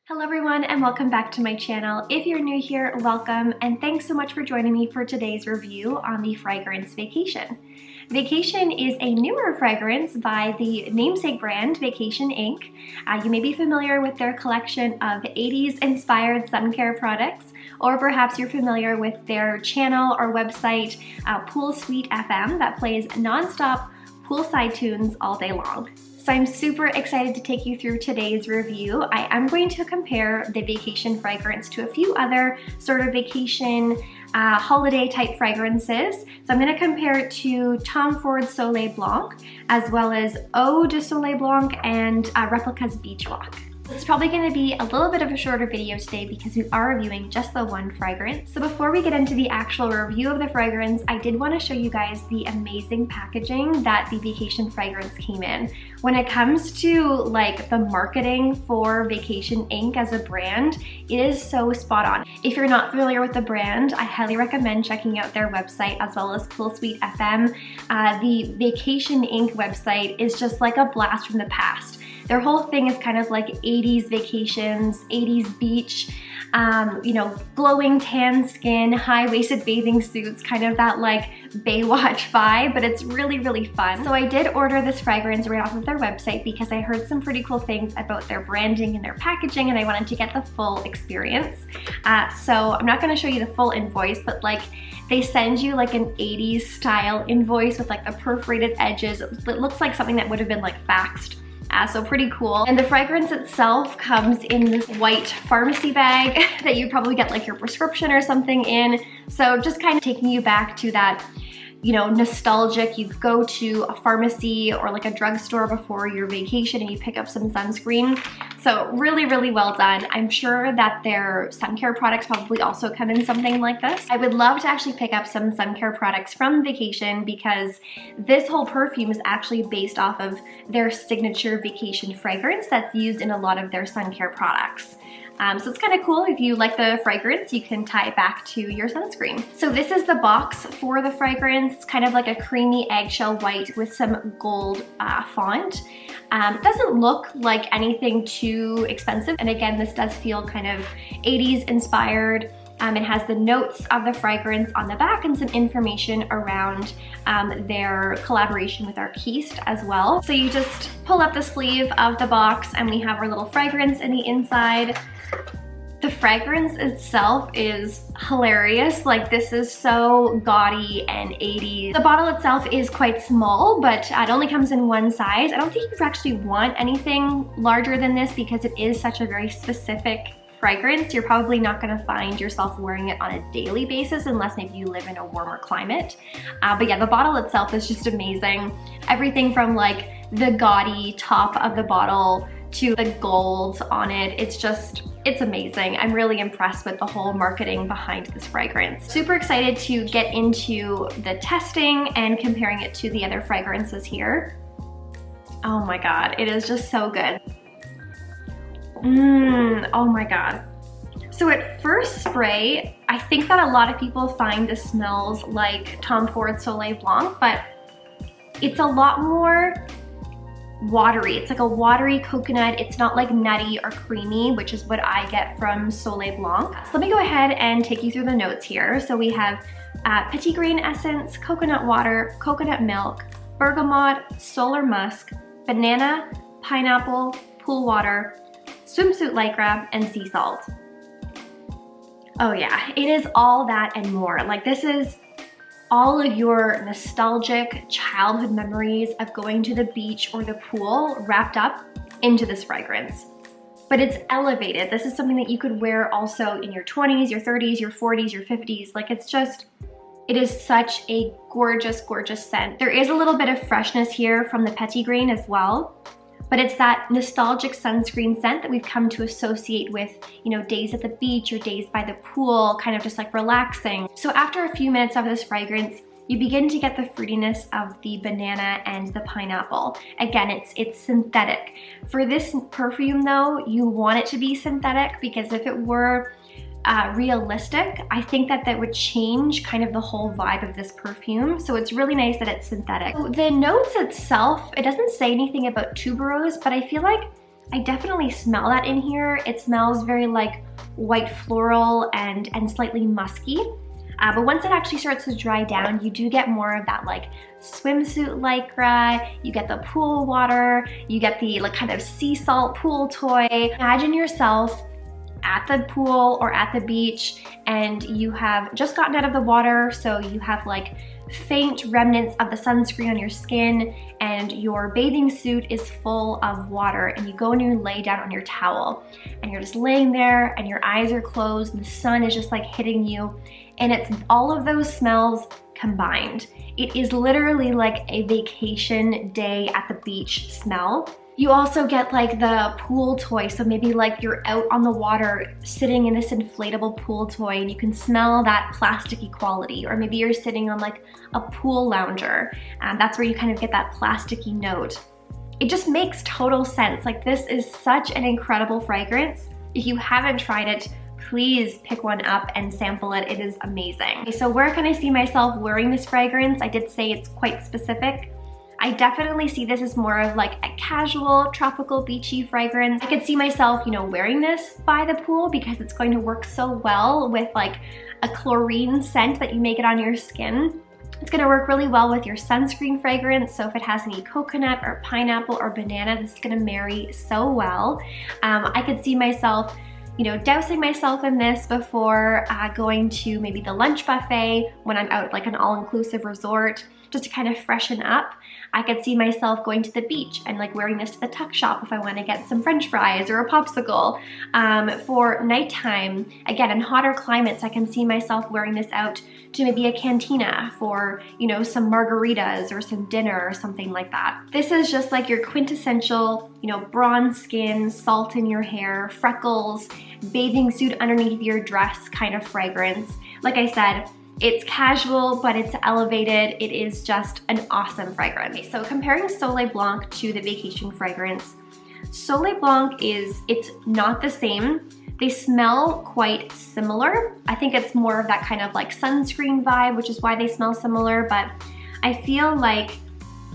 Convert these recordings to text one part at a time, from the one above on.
Hello everyone and welcome back to my channel. If you're new here, welcome and thanks so much for joining me for today's review on the fragrance Vacation. Vacation is a newer fragrance by the namesake brand Vacation Inc. You may be familiar with their collection of 80s inspired sun care products, or perhaps you're familiar with their channel or website Poolside FM that plays non-stop poolside tunes all day long. So I'm super excited to take you through today's review. I am going to compare the Vacation fragrance to a few other sort of vacation holiday type fragrances. So I'm going to compare it to Tom Ford's Soleil Blanc, as well as Eau de Soleil Blanc and Replica's Beach Walk. It's probably going to be a little bit of a shorter video today because we are reviewing just the one fragrance. So before we get into the actual review of the fragrance, I did want to show you guys the amazing packaging that the Vacation fragrance came in. When it comes to like the marketing for Vacation Inc. as a brand, it is so spot on. If you're not familiar with the brand, I highly recommend checking out their website as well as Poolside FM. The Vacation Inc. website is just like a blast from the past. Their whole thing is kind of like 80s vacations, 80s beach, you know, glowing tan skin, high-waisted bathing suits, kind of that like Baywatch vibe, but it's really, really fun. So I did order this fragrance right off of their website because I heard some pretty cool things about their branding and their packaging, and I wanted to get the full experience. So I'm not gonna show you the full invoice, but like they send you like an 80s style invoice with like the perforated edges. It looks like something that would have been like faxed. So pretty cool. And the fragrance itself comes in this white pharmacy bag that you probably get like your prescription or something in. So just kind of taking you back to that, you know, nostalgic, you go to a pharmacy or like a drugstore before your vacation and you pick up some sunscreen. So really, really well done. I'm sure that their sun care products probably also come in something like this. I would love to actually pick up some sun care products from Vacation because this whole perfume is actually based off of their signature Vacation fragrance that's used in a lot of their sun care products. So it's kind of cool. If you like the fragrance, you can tie it back to your sunscreen. So this is the box for the fragrance. It's kind of like a creamy eggshell white with some gold font. It doesn't look like anything too expensive. And again, this does feel kind of 80s inspired. It has the notes of the fragrance on the back and some information around their collaboration with Arquiste as well. So you just pull up the sleeve of the box and we have our little fragrance in the inside. The fragrance itself is hilarious. Like this is so gaudy and 80s. The bottle itself is quite small, but it only comes in one size. I don't think you actually want anything larger than this because it is such a very specific fragrance. You're probably not going to find yourself wearing it on a daily basis unless maybe you live in a warmer climate. But yeah, the bottle itself is just amazing. Everything from like the gaudy top of the bottle to the gold on it. It's amazing. I'm really impressed with the whole marketing behind this fragrance. Super excited to get into the testing and comparing it to the other fragrances here. Oh my God, it is just so good. Oh my God. So at first spray, I think that a lot of people find this smells like Tom Ford Soleil Blanc, but it's a lot more watery. It's like a watery coconut. It's not like nutty or creamy, which is what I get from Soleil Blanc. So let me go ahead and take you through the notes here. So we have petit grain essence, coconut water, coconut milk, bergamot, solar musk, banana, pineapple, pool water, swimsuit lycra, and sea salt. Oh yeah, it is all that and more. Like this is all of your nostalgic childhood memories of going to the beach or the pool wrapped up into this fragrance. But it's elevated. This is something that you could wear also in your 20s, your 30s, your 40s, your 50s. Like it's just, it is such a gorgeous, gorgeous scent. There is a little bit of freshness here from the petit grain as well, but it's that nostalgic sunscreen scent that we've come to associate with, you know, days at the beach or days by the pool, kind of just like relaxing. So after a few minutes of this fragrance, you begin to get the fruitiness of the banana and the pineapple. Again, it's synthetic. For this perfume though, you want it to be synthetic because if it were realistic, I think that that would change kind of the whole vibe of this perfume. So it's really nice that it's synthetic. So the notes itself, it doesn't say anything about tuberose, but I feel like I definitely smell that in here. It smells very like white floral and slightly musky. But once it actually starts to dry down, you do get more of that like swimsuit lycra, you get the pool water, you get the like kind of sea salt pool toy. Imagine yourself at the pool or at the beach and you have just gotten out of the water, so you have like faint remnants of the sunscreen on your skin and your bathing suit is full of water, and you go and you lay down on your towel and you're just laying there and your eyes are closed and the sun is just like hitting you, and it's all of those smells combined. It is literally like a vacation day at the beach smell. You also get like the pool toy, so maybe like you're out on the water sitting in this inflatable pool toy and you can smell that plasticky quality, or maybe you're sitting on like a pool lounger, and that's where you kind of get that plasticky note. It just makes total sense. Like, this is such an incredible fragrance. If you haven't tried it, please pick one up and sample it. It is amazing. So where can I see myself wearing this fragrance? I did say it's quite specific. I definitely see this as more of like a casual, tropical, beachy fragrance. I could see myself, you know, wearing this by the pool because it's going to work so well with like a chlorine scent that you may get on your skin. It's gonna work really well with your sunscreen fragrance, so if it has any coconut or pineapple or banana, this is gonna marry so well. I could see myself, you know, dousing myself in this before going to maybe the lunch buffet when I'm out like an all-inclusive resort, just to kind of freshen up. I could see myself going to the beach and like wearing this to the tuck shop if I want to get some french fries or a popsicle. For nighttime, again, in hotter climates, I can see myself wearing this out to maybe a cantina for, you know, some margaritas or some dinner or something like that. This is just like your quintessential, you know, bronze skin, salt in your hair, freckles, bathing suit underneath your dress kind of fragrance. Like I said, it's casual, but it's elevated. It is just an awesome fragrance. So comparing Soleil Blanc to the vacation fragrance, Soleil Blanc it's not the same. They smell quite similar. I think it's more of that kind of like sunscreen vibe, which is why they smell similar, but I feel like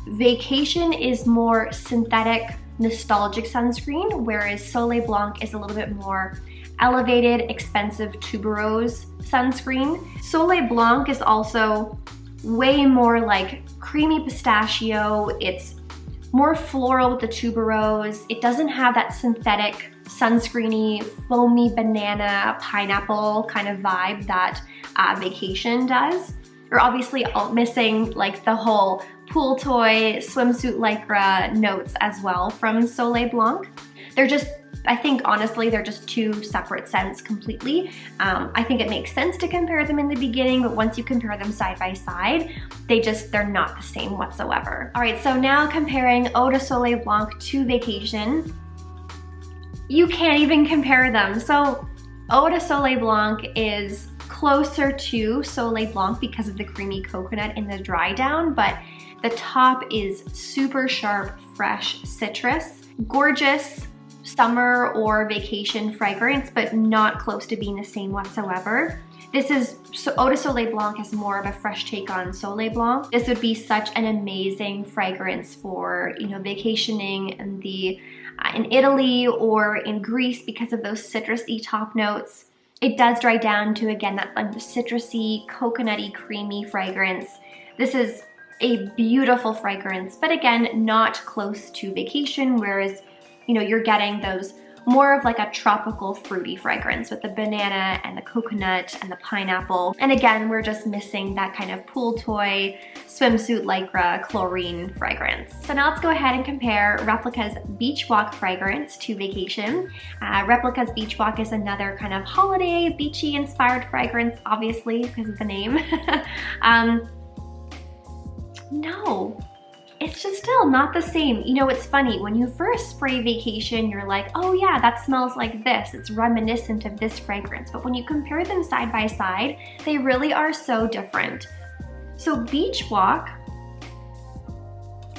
vacation is more synthetic, nostalgic sunscreen, whereas Soleil Blanc is a little bit more elevated, expensive tuberose sunscreen. Soleil Blanc is also way more like creamy pistachio. It's more floral with the tuberose. It doesn't have that synthetic, sunscreeny, foamy banana, pineapple kind of vibe that vacation does. You're obviously missing like the whole pool toy, swimsuit lycra notes as well from Soleil Blanc. They're just, I think honestly, they're just two separate scents completely. I think it makes sense to compare them in the beginning, but once you compare them side by side, they're not the same whatsoever. All right, so now comparing Eau de Soleil Blanc to Vacation, you can't even compare them. So Eau de Soleil Blanc is closer to Soleil Blanc because of the creamy coconut in the dry down, but the top is super sharp, fresh citrus. Gorgeous summer or vacation fragrance, but not close to being the same whatsoever. This is, so Eau de Soleil Blanc is more of a fresh take on Soleil Blanc. This would be such an amazing fragrance for, you know, vacationing in Italy or in Greece because of those citrusy top notes. It does dry down to, again, that citrusy, coconutty, creamy fragrance. This is a beautiful fragrance, but again, not close to Vacation, whereas, you know, you're getting those more of like a tropical fruity fragrance with the banana and the coconut and the pineapple. And again, we're just missing that kind of pool toy, swimsuit lycra, chlorine fragrance. So now let's go ahead and compare Replica's Beach Walk fragrance to Vacation. Replica's Beach Walk is another kind of holiday, beachy inspired fragrance, obviously because of the name. No. It's just still not the same. You know, it's funny, when you first spray Vacation, you're like, oh yeah, that smells like this. It's reminiscent of this fragrance. But when you compare them side by side, they really are so different. So Beach Walk,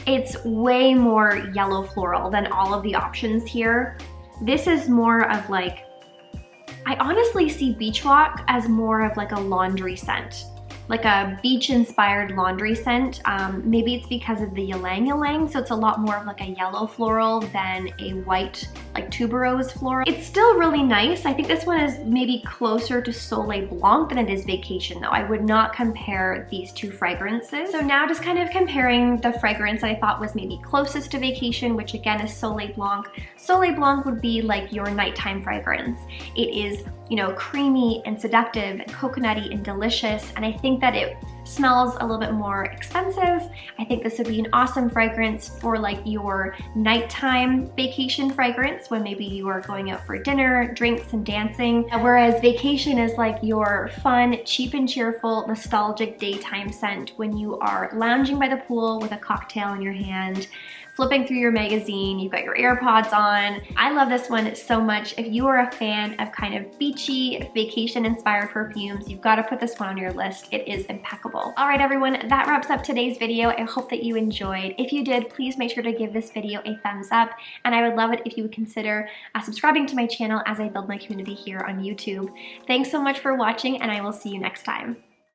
it's way more yellow floral than all of the options here. This is more of like, I honestly see Beach Walk as more of like a laundry scent. like a beach-inspired laundry scent. Maybe it's because of the ylang ylang, so it's a lot more of like a yellow floral than a white, like tuberose floral. It's still really nice. I think this one is maybe closer to Soleil Blanc than it is Vacation though. I would not compare these two fragrances. So now just kind of comparing the fragrance that I thought was maybe closest to Vacation, which again is Soleil Blanc. Soleil Blanc would be like your nighttime fragrance. It is, you know, creamy and seductive and coconutty and delicious, and I think that it smells a little bit more expensive. I think this would be an awesome fragrance for like your nighttime vacation fragrance when maybe you are going out for dinner, drinks, and dancing. Whereas Vacation is like your fun, cheap and cheerful, nostalgic daytime scent when you are lounging by the pool with a cocktail in your hand, flipping through your magazine, you've got your AirPods on. I love this one so much. If you are a fan of kind of beachy, vacation-inspired perfumes, you've got to put this one on your list. It is impeccable. All right, everyone, that wraps up today's video. I hope that you enjoyed. If you did, please make sure to give this video a thumbs up, and I would love it if you would consider subscribing to my channel as I build my community here on YouTube. Thanks so much for watching, and I will see you next time.